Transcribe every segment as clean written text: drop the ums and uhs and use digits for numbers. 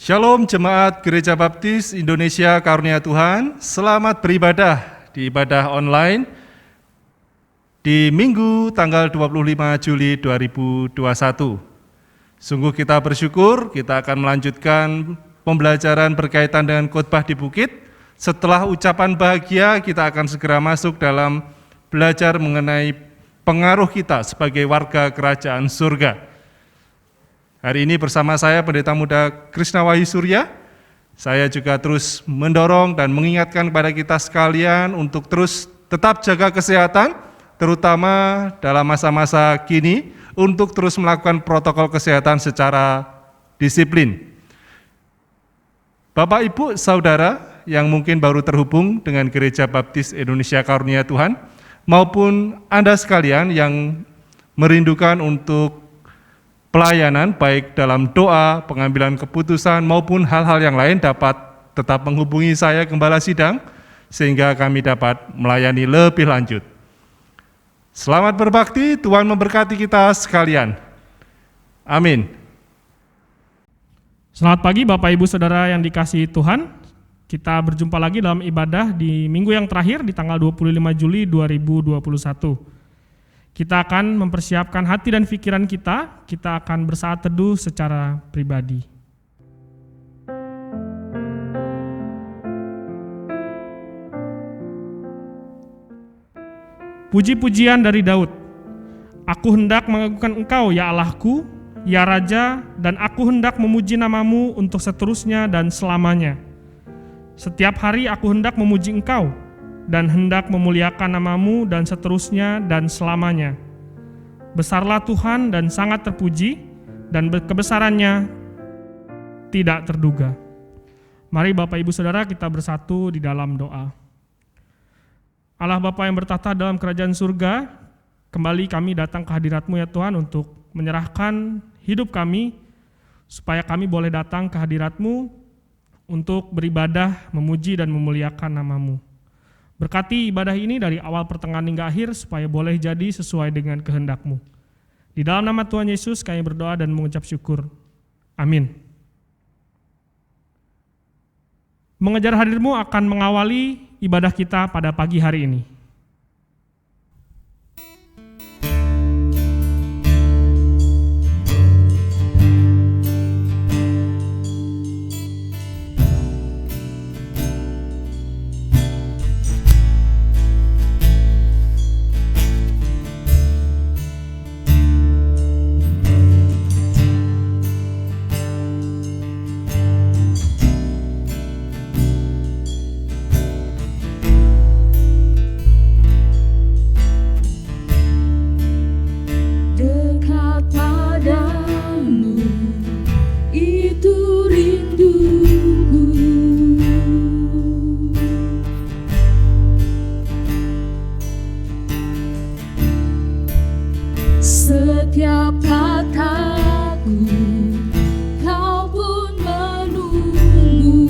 Shalom Jemaat Gereja Baptis Indonesia Karunia Tuhan, selamat beribadah di ibadah online di Minggu tanggal 25 Juli 2021. Sungguh kita bersyukur kita akan melanjutkan pembelajaran berkaitan dengan khotbah di bukit. Setelah ucapan bahagia kita akan segera masuk dalam belajar mengenai pengaruh kita sebagai warga kerajaan surga. Hari ini bersama saya Pendeta Muda Krishna Wahyu Surya. Saya juga terus mendorong dan mengingatkan kepada kita sekalian untuk terus tetap jaga kesehatan, terutama dalam masa-masa kini, untuk terus melakukan protokol kesehatan secara disiplin. Bapak, Ibu, Saudara yang mungkin baru terhubung dengan Gereja Baptis Indonesia Karunia Tuhan, maupun Anda sekalian yang merindukan untuk pelayanan baik dalam doa, pengambilan keputusan maupun hal-hal yang lain dapat tetap menghubungi saya Gembala Sidang sehingga kami dapat melayani lebih lanjut. Selamat berbakti, Tuhan memberkati kita sekalian. Amin. Selamat pagi Bapak Ibu Saudara yang dikasihi Tuhan. Kita berjumpa lagi dalam ibadah di minggu yang terakhir di tanggal 25 Juli 2021. Kita akan mempersiapkan hati dan pikiran kita akan bersaat teduh secara pribadi. Puji-pujian dari Daud. Aku hendak mengagungkan Engkau, ya Allahku, ya Raja, dan aku hendak memuji namamu untuk seterusnya dan selamanya. Setiap hari aku hendak memuji Engkau, dan hendak memuliakan namamu dan seterusnya dan selamanya. Besarlah Tuhan dan sangat terpuji, dan kebesarannya tidak terduga. Mari Bapak Ibu Saudara kita bersatu di dalam doa. Allah Bapa yang bertata dalam kerajaan surga, kembali kami datang ke hadirat-Mu ya Tuhan untuk menyerahkan hidup kami, supaya kami boleh datang ke hadirat-Mu untuk beribadah, memuji dan memuliakan namamu. Berkati ibadah ini dari awal pertengahan hingga akhir supaya boleh jadi sesuai dengan kehendak-Mu. Di dalam nama Tuhan Yesus kami berdoa dan mengucap syukur. Amin. Mengejar hadir-Mu akan mengawali ibadah kita pada pagi hari ini. Setiap kataku kau pun menunggu,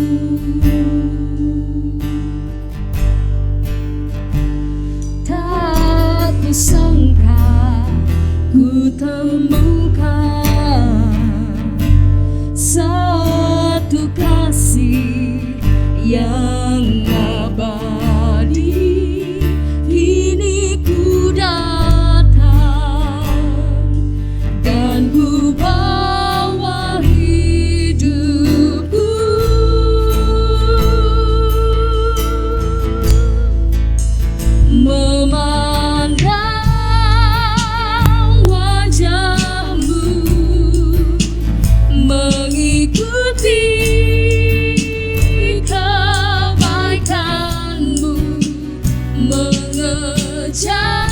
tak kusangka ku temukan satu kasih yang abadi. Kini ku dan ku bawa hidupku memandang wajah-Mu, mengikuti kebaikan-Mu, mengejar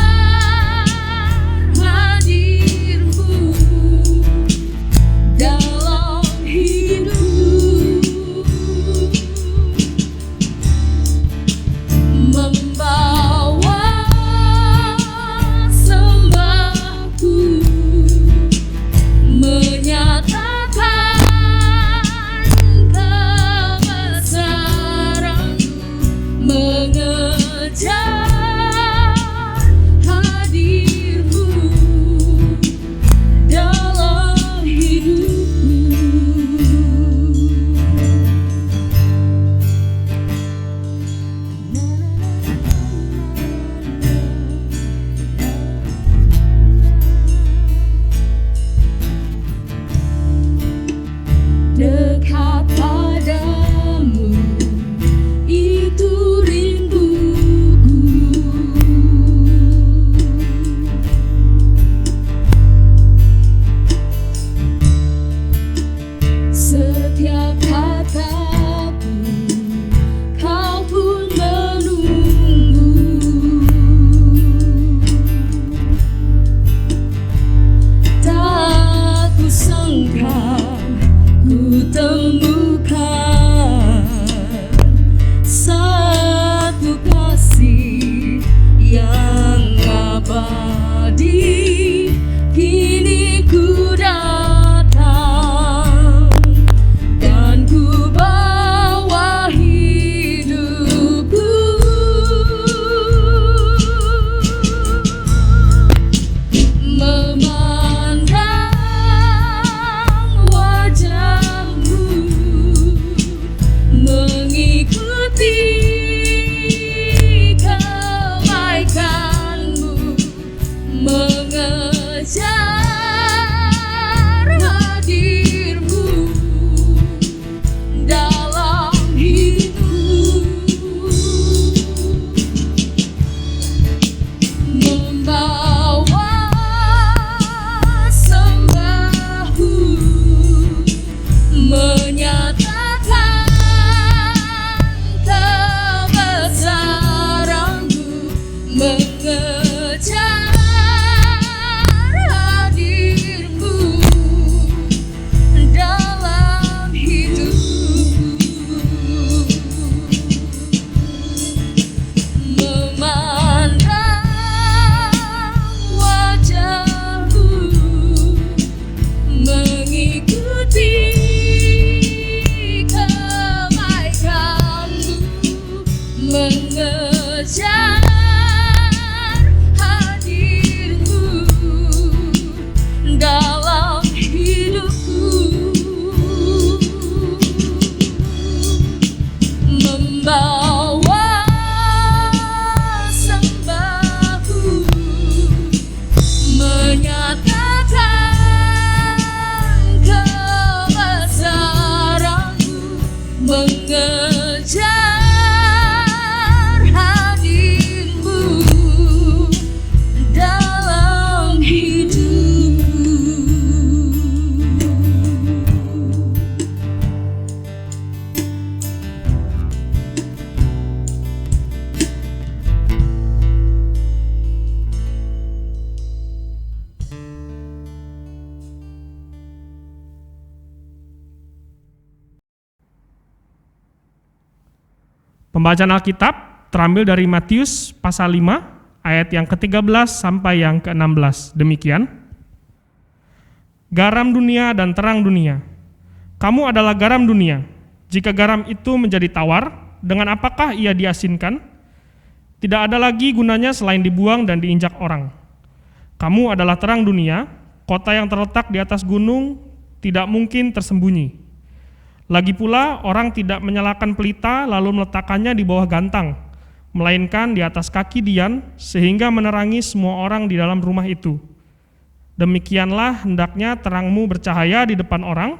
Pembacaan Alkitab terambil dari Matius pasal 5 ayat yang ke-13 sampai yang ke-16. Demikian. Garam dunia dan terang dunia. Kamu adalah garam dunia. Jika garam itu menjadi tawar, dengan apakah ia diasinkan? Tidak ada lagi gunanya selain dibuang dan diinjak orang. Kamu adalah terang dunia. Kota yang terletak di atas gunung tidak mungkin tersembunyi. Lagi pula, orang tidak menyalakan pelita lalu meletakkannya di bawah gantang, melainkan di atas kaki dian, sehingga menerangi semua orang di dalam rumah itu. Demikianlah hendaknya terangmu bercahaya di depan orang,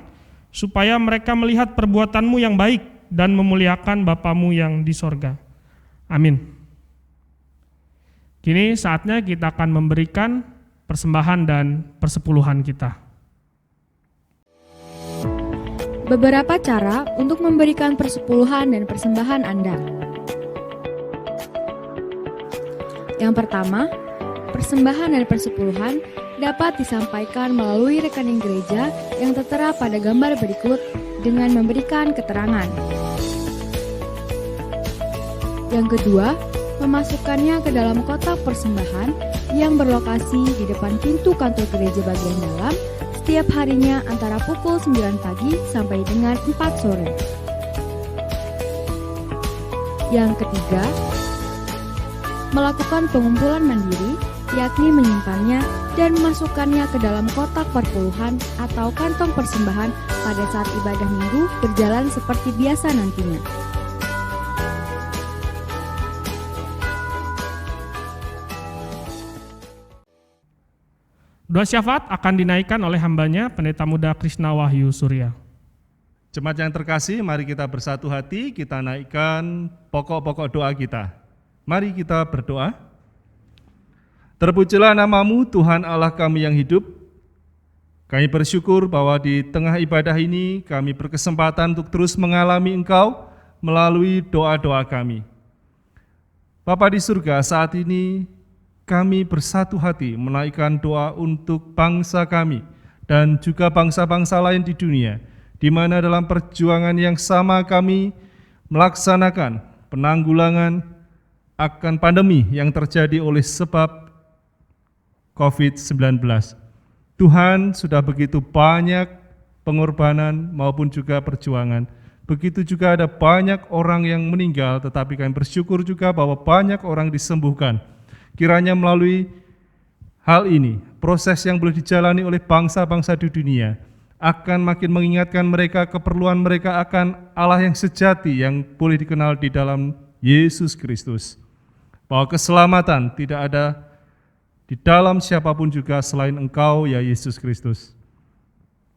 supaya mereka melihat perbuatanmu yang baik dan memuliakan Bapamu yang di sorga. Amin. Kini saatnya kita akan memberikan persembahan dan persepuluhan kita. Beberapa cara untuk memberikan persepuluhan dan persembahan Anda. Yang pertama, persembahan dan persepuluhan dapat disampaikan melalui rekening gereja yang tertera pada gambar berikut dengan memberikan keterangan. Yang kedua, memasukkannya ke dalam kotak persembahan yang berlokasi di depan pintu kantor gereja bagian dalam setiap harinya antara pukul 9 pagi sampai dengan 4 sore. Yang ketiga, melakukan pengumpulan mandiri, yakni menyimpannya dan memasukkannya ke dalam kotak perpuluhan atau kantong persembahan pada saat ibadah minggu berjalan seperti biasa nantinya. Doa syafaat akan dinaikkan oleh hambanya, Pendeta Muda Krishna Wahyu Surya. Jemaat yang terkasih, mari kita bersatu hati, kita naikkan pokok-pokok doa kita. Mari kita berdoa. Terpujilah nama-Mu, Tuhan Allah kami yang hidup. Kami bersyukur bahwa di tengah ibadah ini kami berkesempatan untuk terus mengalami Engkau melalui doa-doa kami. Bapa di surga, saat ini kami bersatu hati menaikkan doa untuk bangsa kami dan juga bangsa-bangsa lain di dunia, di mana dalam perjuangan yang sama kami melaksanakan penanggulangan akan pandemi yang terjadi oleh sebab COVID-19. Tuhan, sudah begitu banyak pengorbanan maupun juga perjuangan. Begitu juga ada banyak orang yang meninggal, tetapi kami bersyukur juga bahwa banyak orang disembuhkan. Kiranya melalui hal ini, proses yang boleh dijalani oleh bangsa-bangsa di dunia akan makin mengingatkan mereka keperluan mereka akan Allah yang sejati yang boleh dikenal di dalam Yesus Kristus. Bahwa keselamatan tidak ada di dalam siapapun juga selain Engkau, ya Yesus Kristus.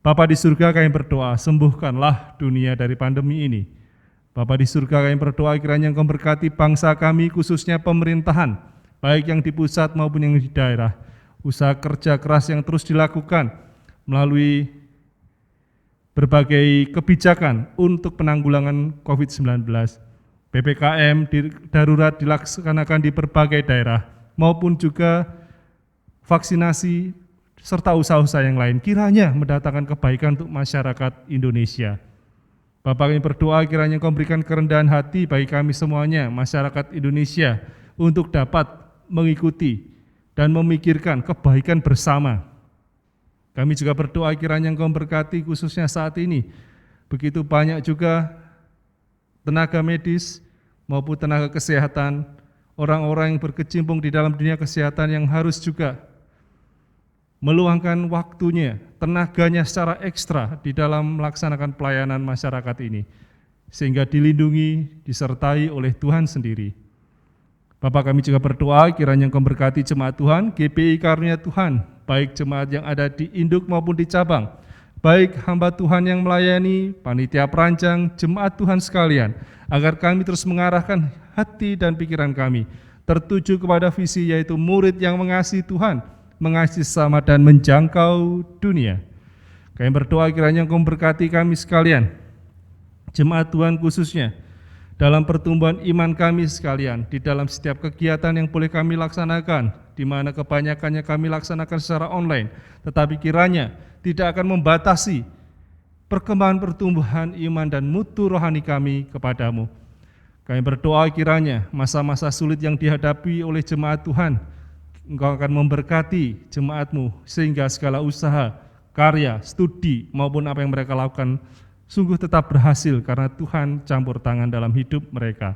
Bapa di surga, kami berdoa, sembuhkanlah dunia dari pandemi ini. Bapa di surga, kami berdoa kiranya Engkau berkati bangsa kami, khususnya pemerintahan, baik yang di pusat maupun yang di daerah, usaha kerja keras yang terus dilakukan melalui berbagai kebijakan untuk penanggulangan COVID-19. PPKM darurat dilaksanakan di berbagai daerah, maupun juga vaksinasi serta usaha-usaha yang lain, kiranya mendatangkan kebaikan untuk masyarakat Indonesia. Bapak, kami berdoa kiranya Engkau berikan kerendahan hati bagi kami semuanya, masyarakat Indonesia, untuk dapat mengikuti dan memikirkan kebaikan bersama. Kami juga berdoa kiranya Engkau berkati khususnya saat ini. Begitu banyak juga tenaga medis maupun tenaga kesehatan, orang-orang yang berkecimpung di dalam dunia kesehatan yang harus juga meluangkan waktunya, tenaganya secara ekstra di dalam melaksanakan pelayanan masyarakat ini, sehingga dilindungi, disertai oleh Tuhan sendiri. Bapak, kami juga berdoa kiranya Engkau berkati jemaat Tuhan, GPI Karunia Tuhan, baik jemaat yang ada di induk maupun di cabang, baik hamba Tuhan yang melayani, panitia perancang, jemaat Tuhan sekalian, agar kami terus mengarahkan hati dan pikiran kami tertuju kepada visi, yaitu murid yang mengasihi Tuhan, mengasihi sesama dan menjangkau dunia. Kami berdoa kiranya Engkau berkati kami sekalian, jemaat Tuhan khususnya, dalam pertumbuhan iman kami sekalian, di dalam setiap kegiatan yang boleh kami laksanakan, di mana kebanyakannya kami laksanakan secara online, tetapi kiranya tidak akan membatasi perkembangan pertumbuhan iman dan mutu rohani kami kepadamu. Kami berdoa kiranya masa-masa sulit yang dihadapi oleh jemaat Tuhan, Engkau akan memberkati jemaat-Mu sehingga segala usaha, karya, studi maupun apa yang mereka lakukan sungguh tetap berhasil karena Tuhan campur tangan dalam hidup mereka.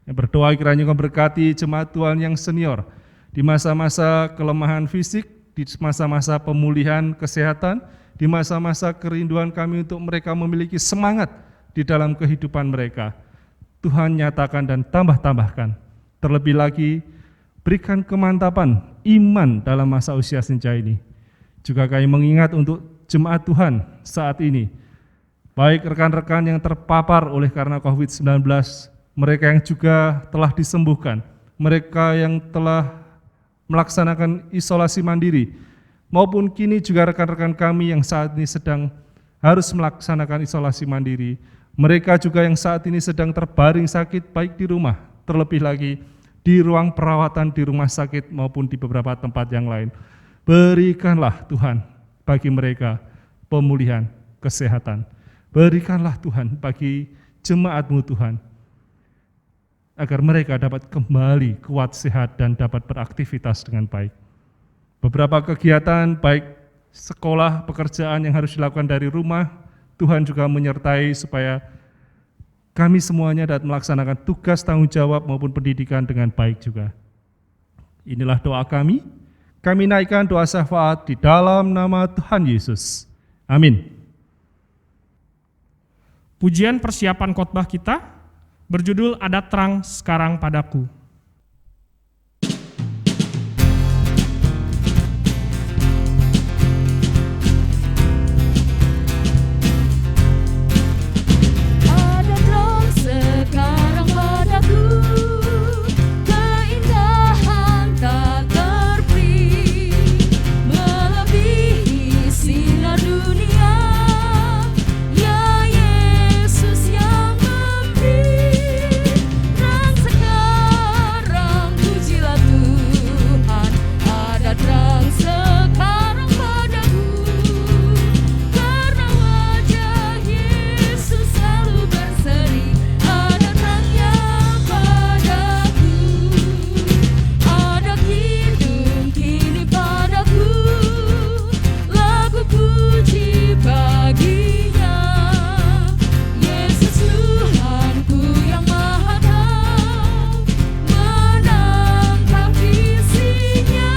Yang berdoa kiranya Engkau berkati jemaat Tuhan yang senior di masa-masa kelemahan fisik, di masa-masa pemulihan kesehatan, di masa-masa kerinduan kami untuk mereka memiliki semangat di dalam kehidupan mereka. Tuhan nyatakan dan tambah-tambahkan. Terlebih lagi, berikan kemantapan iman dalam masa usia senja ini. Juga kami mengingat untuk jemaat Tuhan saat ini, baik rekan-rekan yang terpapar oleh karena COVID-19, mereka yang juga telah disembuhkan, mereka yang telah melaksanakan isolasi mandiri, maupun kini juga rekan-rekan kami yang saat ini sedang harus melaksanakan isolasi mandiri. Mereka juga yang saat ini sedang terbaring sakit baik di rumah, terlebih lagi di ruang perawatan di rumah sakit maupun di beberapa tempat yang lain. Berikanlah Tuhan bagi mereka pemulihan kesehatan. Berikanlah Tuhan bagi jemaat-Mu Tuhan, agar mereka dapat kembali kuat, sehat, dan dapat beraktivitas dengan baik. Beberapa kegiatan baik sekolah, pekerjaan yang harus dilakukan dari rumah, Tuhan juga menyertai supaya kami semuanya dapat melaksanakan tugas tanggung jawab maupun pendidikan dengan baik juga. Inilah doa kami. Kami naikkan doa syafaat di dalam nama Tuhan Yesus. Amin. Pujian persiapan khotbah kita berjudul Ada Terang Sekarang Padaku. Ada terang sekarang padaku, keindahan tak terperi, melebihi sinar dunia. Ya Yesus yang memberi terang sekarang, pujilah Tuhan. Ada terang sekarang padaku, karena wajah Yesus selalu berseri. Ada terangnya padaku, ada kidung kini padaku, lagu puji baginya. Yesus Tuhanku yang maha tahu, menangkap visinya.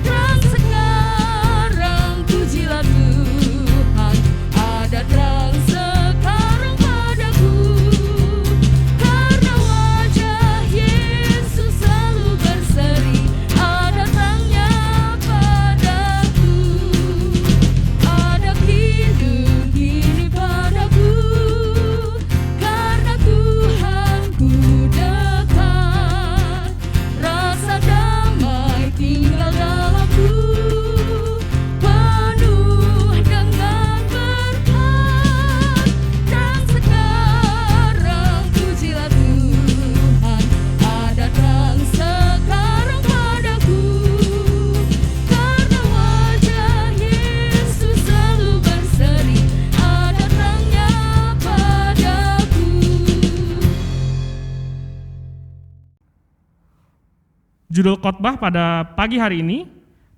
Terang sekarang, pujilah Tuhan. Ada terang sekarang padaku, karena wajah Yesus selalu berseri. Ada terangnya padaku, ada kidung kini padaku, karena Tuhanku dekat. Rasa damai tinggal dalamku, penuh dengan berkat. Terang sekarang, pujilah Tuhan. Ada terang sekarang padaku, karena wajah Yesus selalu berseri. Ada terangnya padaku. Judul khotbah pada pagi hari ini,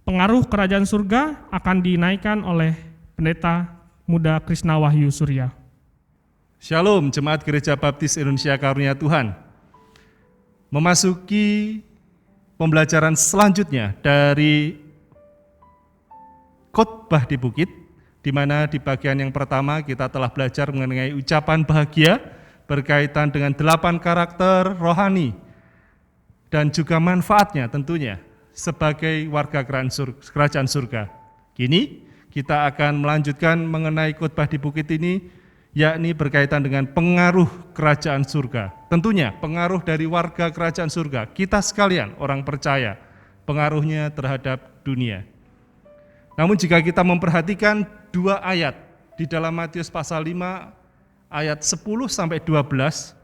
pengaruh kerajaan surga, akan dinaikkan oleh Pendeta Muda Krishna Wahyu Surya. Shalom Jemaat Gereja Baptis Indonesia Karunia Tuhan. Memasuki pembelajaran selanjutnya dari khotbah di bukit, di mana di bagian yang pertama kita telah belajar mengenai ucapan bahagia berkaitan dengan 8 karakter rohani dan juga manfaatnya tentunya sebagai warga kerajaan surga. Kini kita akan melanjutkan mengenai khotbah di bukit ini, yakni berkaitan dengan pengaruh kerajaan surga. Tentunya pengaruh dari warga kerajaan surga, kita sekalian orang percaya, pengaruhnya terhadap dunia. Namun jika kita memperhatikan 2 ayat di dalam Matius pasal 5 ayat 10 sampai 12,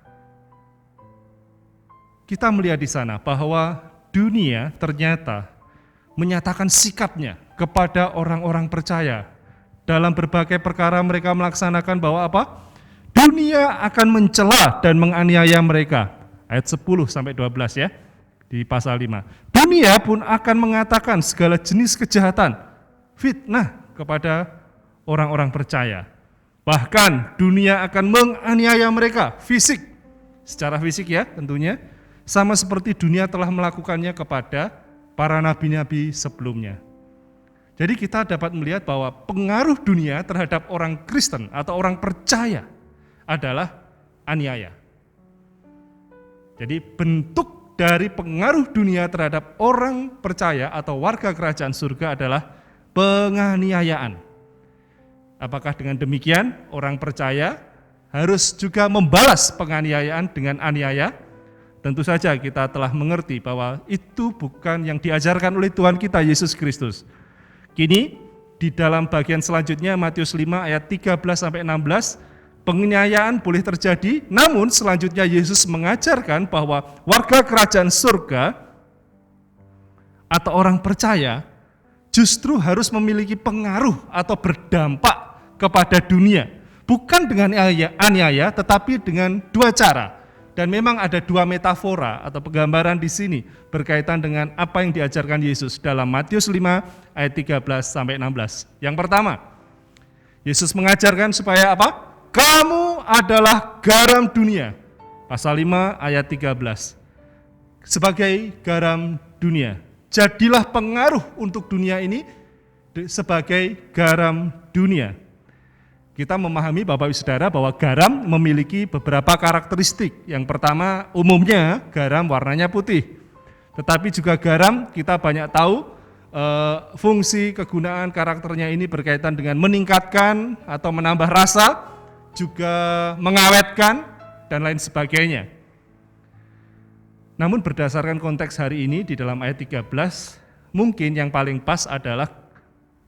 kita melihat di sana bahwa dunia ternyata menyatakan sikapnya kepada orang-orang percaya. Dalam berbagai perkara mereka melaksanakan bahwa apa? dunia akan mencela dan menganiaya mereka. Ayat 10 sampai 12 ya, di pasal 5. Dunia pun akan mengatakan segala jenis kejahatan, fitnah kepada orang-orang percaya. Bahkan dunia akan menganiaya mereka fisik, secara fisik ya tentunya, sama seperti dunia telah melakukannya kepada para nabi-nabi sebelumnya. Jadi kita dapat melihat bahwa pengaruh dunia terhadap orang Kristen atau orang percaya adalah aniaya. Jadi bentuk dari pengaruh dunia terhadap orang percaya atau warga kerajaan surga adalah penganiayaan. Apakah dengan demikian orang percaya harus juga membalas penganiayaan dengan aniaya? Tentu saja kita telah mengerti bahwa itu bukan yang diajarkan oleh Tuhan kita Yesus Kristus. Kini di dalam bagian selanjutnya Matius 5 ayat 13 sampai 16, penganiayaan boleh terjadi, namun selanjutnya Yesus mengajarkan bahwa warga kerajaan surga atau orang percaya justru harus memiliki pengaruh atau berdampak kepada dunia, bukan dengan aniaya tetapi dengan dua cara. Dan memang ada dua metafora atau penggambaran di sini berkaitan dengan apa yang diajarkan Yesus dalam Matius 5 ayat 13 sampai 16. Yang pertama, Yesus mengajarkan supaya apa? Kamu adalah garam dunia. Pasal 5 ayat 13. Sebagai garam dunia. Jadilah pengaruh untuk dunia ini sebagai garam dunia. Kita memahami Bapak Ibu Saudara bahwa garam memiliki beberapa karakteristik. Yang pertama, umumnya garam warnanya putih. Tetapi juga garam kita banyak tahu fungsi kegunaan karakternya ini berkaitan dengan meningkatkan atau menambah rasa, juga mengawetkan dan lain sebagainya. Namun berdasarkan konteks hari ini di dalam ayat 13, mungkin yang paling pas adalah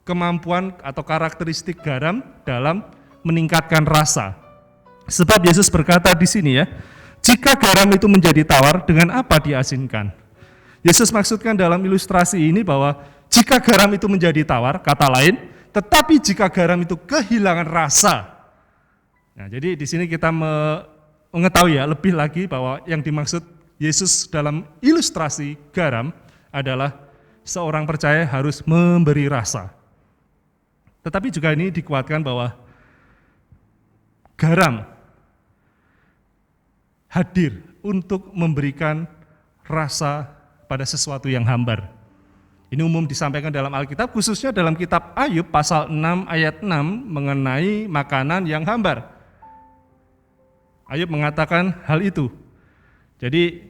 kemampuan atau karakteristik garam dalam meningkatkan rasa. Sebab Yesus berkata di sini ya, jika garam itu menjadi tawar, dengan apa diasinkan? Yesus maksudkan dalam ilustrasi ini bahwa jika garam itu menjadi tawar, kata lain, tetapi jika garam itu kehilangan rasa. Nah, jadi di sini kita mengetahui ya lebih lagi bahwa yang dimaksud Yesus dalam ilustrasi garam adalah seorang percaya harus memberi rasa. Tetapi juga ini dikuatkan bahwa garam hadir untuk memberikan rasa pada sesuatu yang hambar. Ini umum disampaikan dalam Alkitab, khususnya dalam kitab Ayub pasal 6 ayat 6 mengenai makanan yang hambar. Ayub mengatakan hal itu. Jadi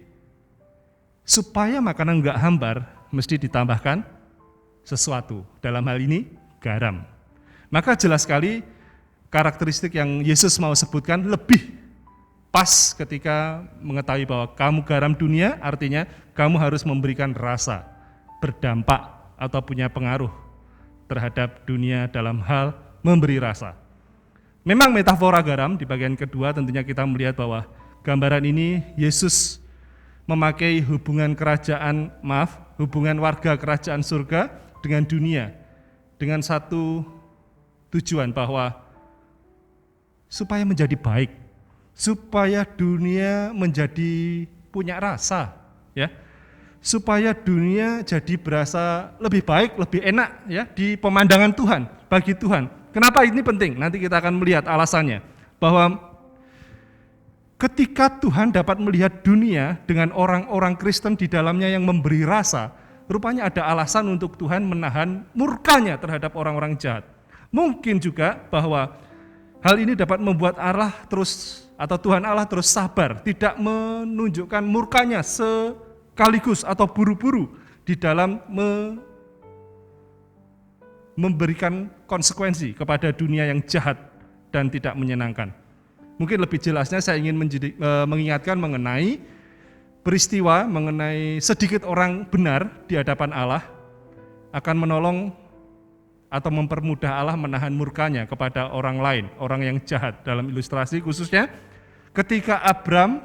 supaya makanan enggak hambar, mesti ditambahkan sesuatu. Dalam hal ini garam. Maka jelas sekali karakteristik yang Yesus mau sebutkan lebih pas ketika mengetahui bahwa kamu garam dunia, artinya kamu harus memberikan rasa, berdampak atau punya pengaruh terhadap dunia dalam hal memberi rasa. Memang metafora garam di bagian kedua tentunya kita melihat bahwa gambaran ini Yesus memakai hubungan hubungan warga kerajaan surga dengan dunia dengan satu tujuan bahwa supaya menjadi baik, supaya dunia menjadi punya rasa, ya, supaya dunia jadi berasa lebih baik, lebih enak, ya, di pemandangan Tuhan, bagi Tuhan. Kenapa ini penting? Nanti kita akan melihat alasannya, bahwa ketika Tuhan dapat melihat dunia dengan orang-orang Kristen di dalamnya yang memberi rasa, rupanya ada alasan untuk Tuhan menahan murkanya terhadap orang-orang jahat. Mungkin juga bahwa hal ini dapat membuat Tuhan Allah terus sabar, tidak menunjukkan murkanya sekaligus atau buru-buru di dalam memberikan konsekuensi kepada dunia yang jahat dan tidak menyenangkan. Mungkin lebih jelasnya saya ingin mengingatkan mengenai peristiwa, mengenai sedikit orang benar di hadapan Allah akan menolong atau mempermudah Allah menahan murkanya kepada orang lain, orang yang jahat. Dalam ilustrasi khususnya ketika Abraham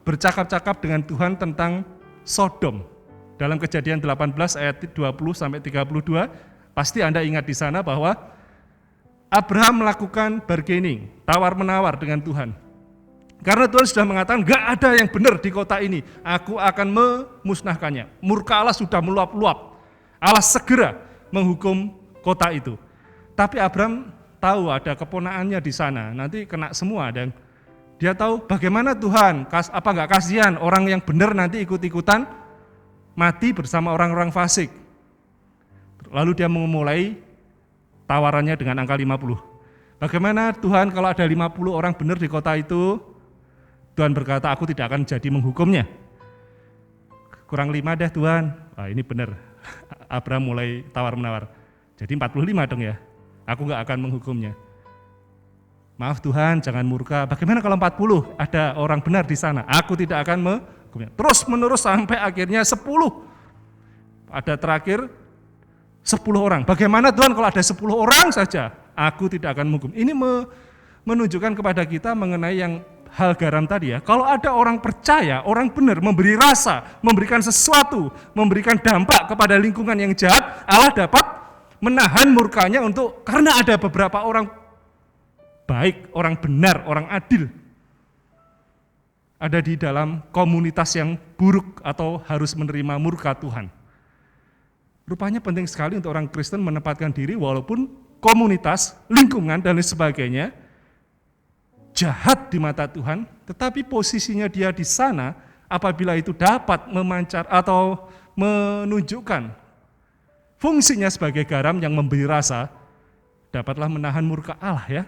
bercakap-cakap dengan Tuhan tentang Sodom. Dalam Kejadian 18 ayat 20 sampai 32, pasti Anda ingat di sana bahwa Abraham melakukan bargaining, tawar-menawar dengan Tuhan. Karena Tuhan sudah mengatakan, gak ada yang benar di kota ini, aku akan memusnahkannya. Murka Allah sudah meluap-luap, Allah segera menghukum kota itu. Tapi Abraham tahu ada keponakannya di sana, nanti kena semua. Dan dia tahu bagaimana Tuhan, apa gak kasihan orang yang benar nanti ikut-ikutan mati bersama orang-orang fasik. Lalu dia memulai tawarannya dengan angka 50. Bagaimana Tuhan kalau ada 50 orang benar di kota itu? Tuhan berkata, aku tidak akan jadi menghukumnya. Kurang 5 deh Tuhan. Ini benar. Abraham mulai tawar-menawar. Jadi 45 dong ya. Aku gak akan menghukumnya. Maaf Tuhan, jangan murka. Bagaimana kalau 40 ada orang benar di sana? Aku tidak akan menghukumnya. Terus menerus sampai akhirnya 10. Ada terakhir 10 orang. Bagaimana Tuhan kalau ada 10 orang saja? Aku tidak akan menghukum. Ini menunjukkan kepada kita mengenai yang hal garam tadi ya. Kalau ada orang percaya, orang benar, memberi rasa, memberikan sesuatu, memberikan dampak kepada lingkungan yang jahat, Allah dapat menahan murkanya karena ada beberapa orang baik, orang benar, orang adil ada di dalam komunitas yang buruk atau harus menerima murka Tuhan. Rupanya penting sekali untuk orang Kristen menempatkan diri walaupun komunitas, lingkungan, dan lain sebagainya jahat di mata Tuhan, tetapi posisinya dia di sana apabila itu dapat memancar atau menunjukkan fungsinya sebagai garam yang memberi rasa, dapatlah menahan murka Allah ya.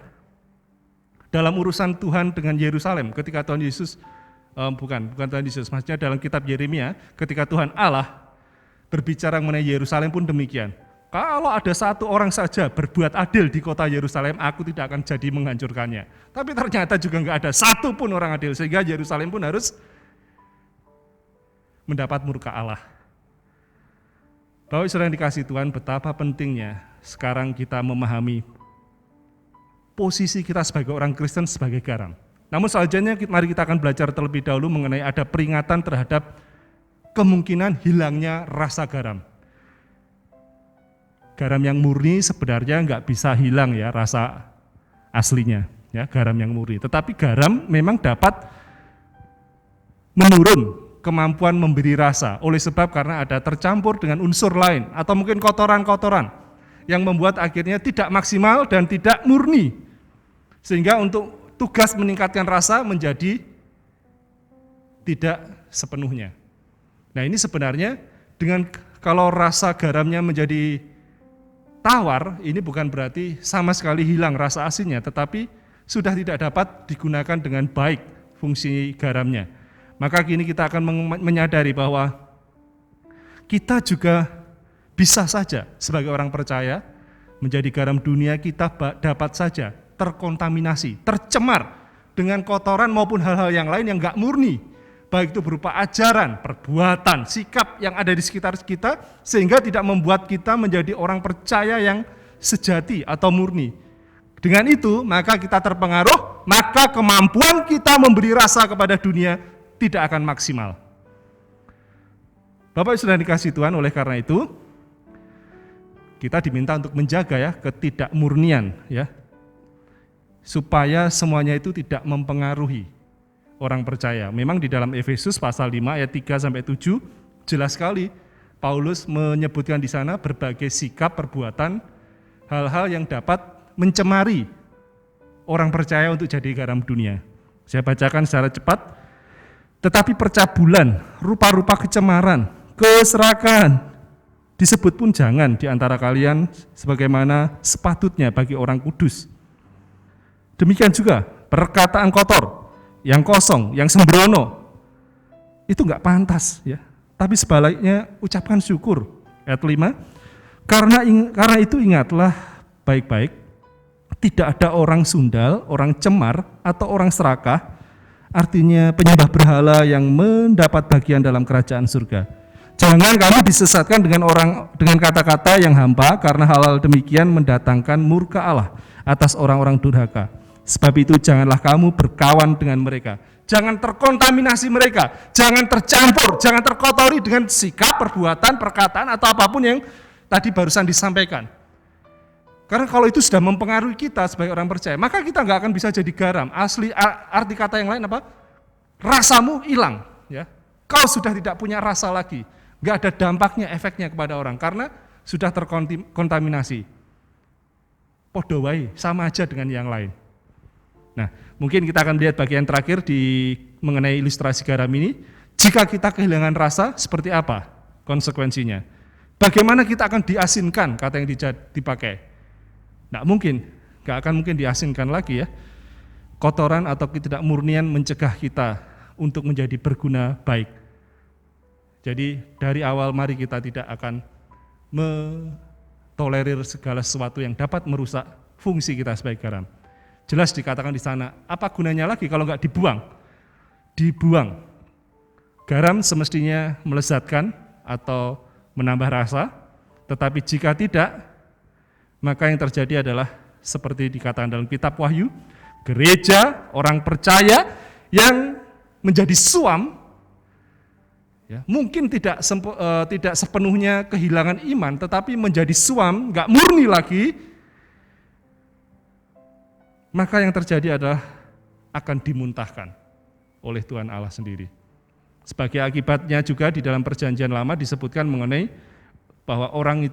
Dalam urusan Tuhan dengan Yerusalem, ketika Tuhan Yesus, bukan Tuhan Yesus, maksudnya dalam kitab Yeremia, ketika Tuhan Allah berbicara mengenai Yerusalem pun demikian. Kalau ada satu orang saja berbuat adil di kota Yerusalem, aku tidak akan jadi menghancurkannya. Tapi ternyata juga enggak ada satu pun orang adil, sehingga Yerusalem pun harus mendapat murka Allah. Bapak saudara yang dikasihi Tuhan, betapa pentingnya sekarang kita memahami posisi kita sebagai orang Kristen sebagai garam. Namun selanjutnya mari kita akan belajar terlebih dahulu mengenai ada peringatan terhadap kemungkinan hilangnya rasa garam. Garam yang murni sebenarnya nggak bisa hilang ya rasa aslinya, ya garam yang murni. Tetapi garam memang dapat menurun kemampuan memberi rasa oleh sebab karena ada tercampur dengan unsur lain atau mungkin kotoran-kotoran yang membuat akhirnya tidak maksimal dan tidak murni. Sehingga untuk tugas meningkatkan rasa menjadi tidak sepenuhnya. Nah ini sebenarnya dengan kalau rasa garamnya menjadi tawar, ini bukan berarti sama sekali hilang rasa asinnya, tetapi sudah tidak dapat digunakan dengan baik fungsi garamnya. Maka kini kita akan menyadari bahwa kita juga bisa saja sebagai orang percaya menjadi garam dunia, kita dapat saja terkontaminasi, tercemar dengan kotoran maupun hal-hal yang lain yang enggak murni. Baik itu berupa ajaran, perbuatan, sikap yang ada di sekitar kita, sehingga tidak membuat kita menjadi orang percaya yang sejati atau murni. Dengan itu, maka kita terpengaruh, maka kemampuan kita memberi rasa kepada dunia tidak akan maksimal. Bapak sudah dikasih Tuhan, oleh karena itu, kita diminta untuk menjaga ya ketidakmurnian ya, supaya semuanya itu tidak mempengaruhi orang percaya. Memang di dalam Efesus pasal 5 ayat 3-7 jelas sekali Paulus menyebutkan di sana berbagai sikap, perbuatan, hal-hal yang dapat mencemari orang percaya untuk jadi garam dunia. Saya bacakan secara cepat. Tetapi percabulan, rupa-rupa kecemaran, keserakahan disebut pun jangan di antara kalian sebagaimana sepatutnya bagi orang kudus. Demikian juga perkataan kotor, yang kosong, yang sembrono, itu enggak pantas ya. Tapi sebaliknya ucapkan syukur. Ayat 5, karena itu ingatlah baik-baik, tidak ada orang sundal, orang cemar, atau orang serakah, artinya penyembah berhala yang mendapat bagian dalam kerajaan surga. Jangan kamu disesatkan dengan kata-kata yang hampa, karena hal-hal demikian mendatangkan murka Allah atas orang-orang durhaka. Sebab itu janganlah kamu berkawan dengan mereka. Jangan terkontaminasi mereka, jangan tercampur, jangan terkotori dengan sikap, perbuatan, perkataan, atau apapun yang tadi barusan disampaikan. Karena kalau itu sudah mempengaruhi kita sebagai orang percaya, maka kita nggak akan bisa jadi garam. Asli arti kata yang lain apa? Rasamu hilang. Ya. Kau sudah tidak punya rasa lagi. Nggak ada dampaknya, efeknya kepada orang. Karena sudah terkontaminasi. Podo wae, sama aja dengan yang lain. Nah, mungkin kita akan lihat bagian terakhir mengenai ilustrasi garam ini. Jika kita kehilangan rasa, seperti apa konsekuensinya? Bagaimana kita akan diasinkan, kata yang dipakai? Nggak akan mungkin diasinkan lagi ya. Kotoran atau ketidakmurnian mencegah kita untuk menjadi berguna baik. Jadi dari awal mari kita tidak akan tolerir segala sesuatu yang dapat merusak fungsi kita sebagai garam. Jelas dikatakan di sana, apa gunanya lagi kalau nggak dibuang? Dibuang. Garam semestinya melezatkan atau menambah rasa, tetapi jika tidak, maka yang terjadi adalah seperti dikatakan dalam kitab Wahyu, gereja, orang percaya yang menjadi suam, ya, mungkin tidak sepenuhnya kehilangan iman, tetapi menjadi suam, nggak murni lagi, maka yang terjadi adalah akan dimuntahkan oleh Tuhan Allah sendiri. Sebagai akibatnya juga di dalam perjanjian lama disebutkan mengenai bahwa orang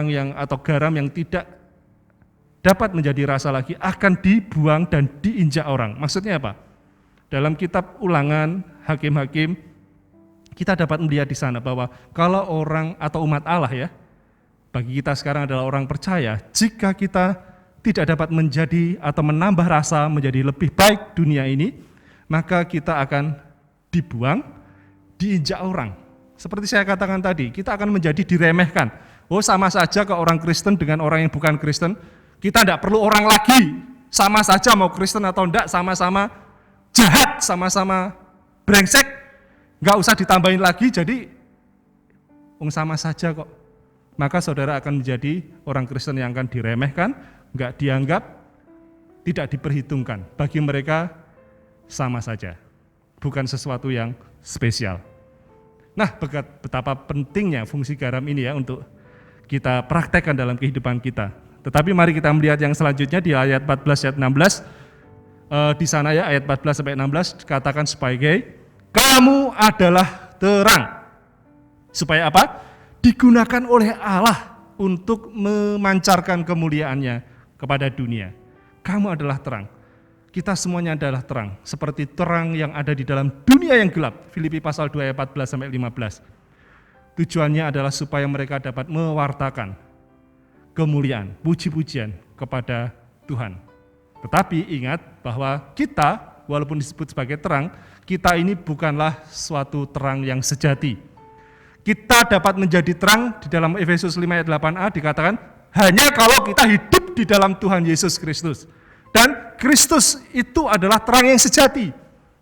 yang atau garam yang tidak dapat menjadi rasa lagi akan dibuang dan diinjak orang. Maksudnya apa? Dalam kitab Ulangan, Hakim-Hakim, kita dapat melihat di sana bahwa kalau orang atau umat Allah ya, bagi kita sekarang adalah orang percaya, jika kita tidak dapat menjadi atau menambah rasa menjadi lebih baik dunia ini, maka kita akan dibuang, diinjak orang. Seperti saya katakan tadi, kita akan menjadi diremehkan. Oh, sama saja ke orang Kristen dengan orang yang bukan Kristen, kita tidak perlu orang lagi, sama saja mau Kristen atau enggak, sama-sama jahat, sama-sama brengsek, nggak usah ditambahin lagi, jadi sama saja kok. Maka saudara akan menjadi orang Kristen yang akan diremehkan, nggak dianggap, tidak diperhitungkan. Bagi mereka sama saja, bukan sesuatu yang spesial. Nah, betapa pentingnya fungsi garam ini ya untuk kita praktekkan dalam kehidupan kita. Tetapi mari kita melihat yang selanjutnya di ayat 14 ayat 16. Di sana ya ayat 14 sampai 16 dikatakan sebagai kamu adalah terang. Supaya apa? Digunakan oleh Allah untuk memancarkan kemuliaannya kepada dunia. Kamu adalah terang. Kita semuanya adalah terang, seperti terang yang ada di dalam dunia yang gelap. Filipi pasal 2 ayat 14 sampai 15. Tujuannya adalah supaya mereka dapat mewartakan kemuliaan, puji-pujian kepada Tuhan. Tetapi ingat bahwa kita, walaupun disebut sebagai terang, kita ini bukanlah suatu terang yang sejati. Kita dapat menjadi terang di dalam Efesus 5 ayat 8a dikatakan, hanya kalau kita hidup di dalam Tuhan Yesus Kristus. Dan Kristus itu adalah terang yang sejati.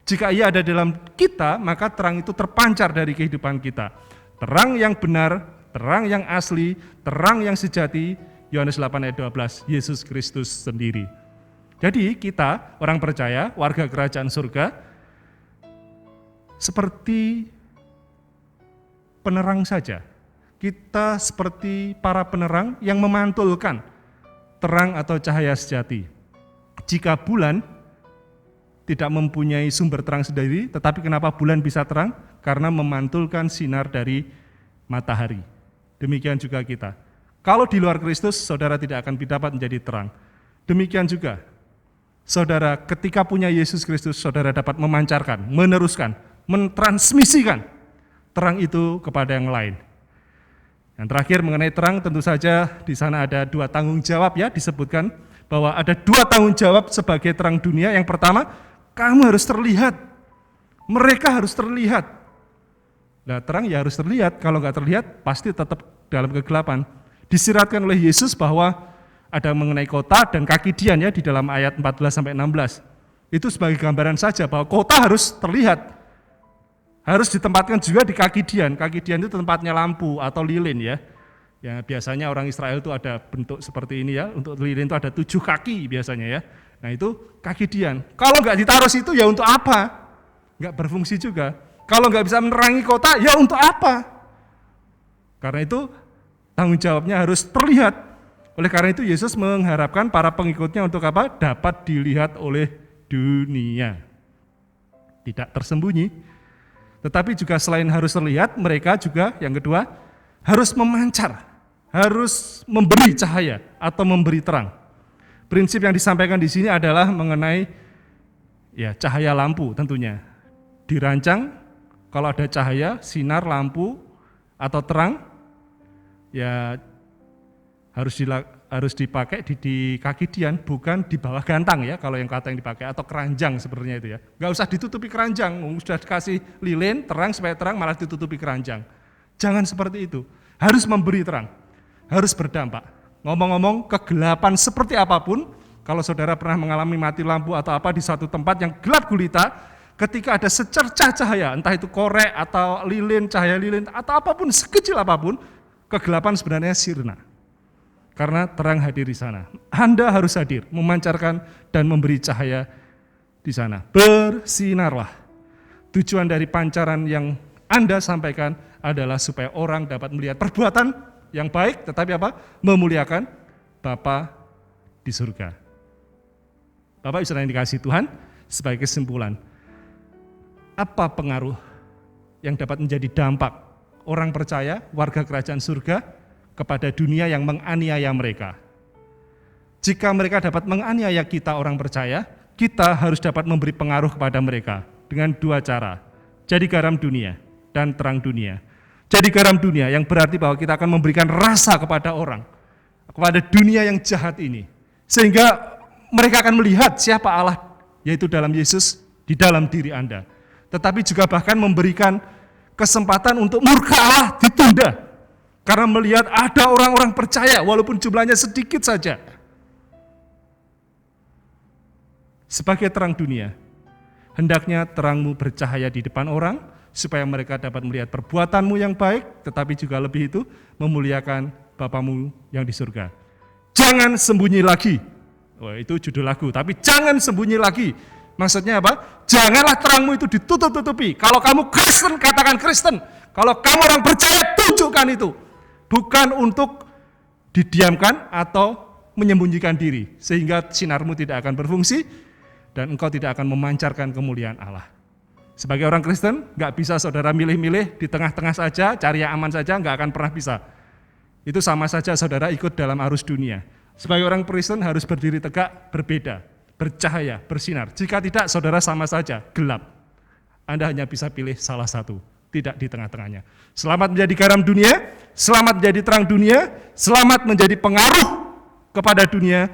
Jika ia ada dalam kita, maka terang itu terpancar dari kehidupan kita. Terang yang benar, terang yang asli, terang yang sejati, Yohanes 8 ayat 12, Yesus Kristus sendiri. Jadi kita, orang percaya, warga kerajaan surga, seperti penerang saja. Kita seperti para penerang yang memantulkan terang atau cahaya sejati. Jika bulan tidak mempunyai sumber terang sendiri, tetapi kenapa bulan bisa terang? Karena memantulkan sinar dari matahari. Demikian juga kita. Kalau di luar Kristus, saudara tidak akan dapat menjadi terang. Demikian juga, saudara ketika punya Yesus Kristus, saudara dapat memancarkan, meneruskan, mentransmisikan terang itu kepada yang lain. Yang terakhir mengenai terang, tentu saja di sana ada dua tanggung jawab ya, disebutkan bahwa ada dua tanggung jawab sebagai terang dunia. Yang pertama, kamu harus terlihat. Mereka harus terlihat. Nah, terang ya harus terlihat. Kalau nggak terlihat, pasti tetap dalam kegelapan. Disiratkan oleh Yesus bahwa ada mengenai kota dan kaki Dian ya di dalam ayat 14 sampai 16. Itu sebagai gambaran saja bahwa kota harus terlihat. Harus ditempatkan juga di kaki Dian. Kaki Dian itu tempatnya lampu atau lilin ya. Ya, biasanya orang Israel itu ada bentuk seperti ini ya, untuk lilin itu ada 7 kaki biasanya ya. Nah itu kaki Dian. Kalau nggak ditaruh situ ya untuk apa? Nggak berfungsi juga. Kalau nggak bisa menerangi kota ya untuk apa? Karena itu tanggung jawabnya harus terlihat. Oleh karena itu Yesus mengharapkan para pengikutnya untuk apa? Dapat dilihat oleh dunia. Tidak tersembunyi. Tetapi juga selain harus terlihat, mereka juga yang kedua harus memancar, harus memberi cahaya atau memberi terang. Prinsip yang disampaikan di sini adalah mengenai cahaya lampu tentunya. Dirancang kalau ada cahaya, sinar lampu atau terang harus dipakai di kaki dian, bukan di bawah gantang ya, kalau yang kata yang dipakai, atau keranjang sebenarnya itu ya. Nggak usah ditutupi keranjang, sudah dikasih lilin, terang supaya terang, malah ditutupi keranjang. Jangan seperti itu, harus memberi terang, harus berdampak. Ngomong-ngomong, kegelapan seperti apapun, kalau saudara pernah mengalami mati lampu atau apa di suatu tempat yang gelap gulita, ketika ada secercah cahaya, entah itu korek atau lilin, cahaya lilin, atau apapun, sekecil apapun, kegelapan sebenarnya sirna. Karena terang hadir di sana. Anda harus hadir, memancarkan dan memberi cahaya di sana. Bersinarlah. Tujuan dari pancaran yang Anda sampaikan adalah supaya orang dapat melihat perbuatan yang baik, tetapi apa? Memuliakan Bapa di surga. Bapak Ibu yang dikasihi Tuhan, sebagai kesimpulan, apa pengaruh yang dapat menjadi dampak orang percaya, warga kerajaan surga, kepada dunia yang menganiaya mereka? Jika mereka dapat menganiaya kita orang percaya, kita harus dapat memberi pengaruh kepada mereka dengan dua cara. Jadi garam dunia dan terang dunia. Jadi garam dunia yang berarti bahwa kita akan memberikan rasa kepada orang, kepada dunia yang jahat ini. Sehingga mereka akan melihat siapa Allah, yaitu dalam Yesus, di dalam diri Anda. Tetapi juga bahkan memberikan kesempatan untuk murka Allah ditunda. Karena melihat ada orang-orang percaya walaupun jumlahnya sedikit saja. Sebagai terang dunia, hendaknya terangmu bercahaya di depan orang, supaya mereka dapat melihat perbuatanmu yang baik, tetapi juga lebih itu, memuliakan Bapamu yang di surga. Jangan sembunyi lagi. Itu judul lagu, tapi jangan sembunyi lagi. Maksudnya apa? Janganlah terangmu itu ditutup-tutupi. Kalau kamu Kristen, katakan Kristen. Kalau kamu orang percaya, tunjukkan itu. Bukan untuk didiamkan atau menyembunyikan diri, sehingga sinarmu tidak akan berfungsi dan engkau tidak akan memancarkan kemuliaan Allah. Sebagai orang Kristen, nggak bisa saudara milih-milih di tengah-tengah saja, cari yang aman saja, nggak akan pernah bisa. Itu sama saja saudara ikut dalam arus dunia. Sebagai orang Kristen harus berdiri tegak, berbeda, bercahaya, bersinar. Jika tidak, saudara sama saja, gelap. Anda hanya bisa pilih salah satu, tidak di tengah-tengahnya. Selamat menjadi garam dunia, selamat menjadi terang dunia, selamat menjadi pengaruh kepada dunia,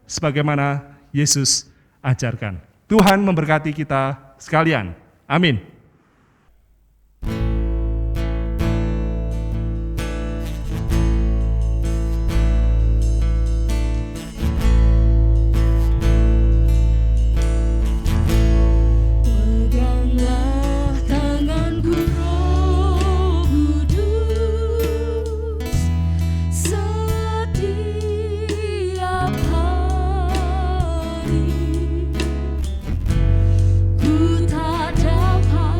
sebagaimana Yesus ajarkan. Tuhan memberkati kita sekalian. Amin. Ku tak dapat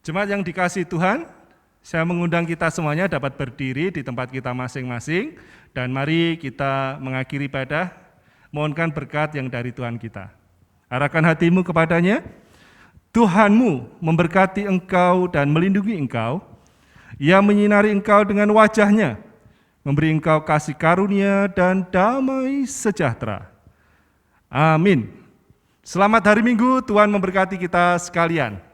Jemaat yang dikasihi Tuhan, saya mengundang kita semuanya dapat berdiri di tempat kita masing-masing, dan mari kita mengakhiri ibadah, mohonkan berkat yang dari Tuhan kita. Arahkan hatimu kepadanya, Tuhanmu memberkati engkau dan melindungi engkau, Ia menyinari engkau dengan wajah-Nya, memberi engkau kasih karunia dan damai sejahtera. Amin. Selamat hari Minggu, Tuhan memberkati kita sekalian.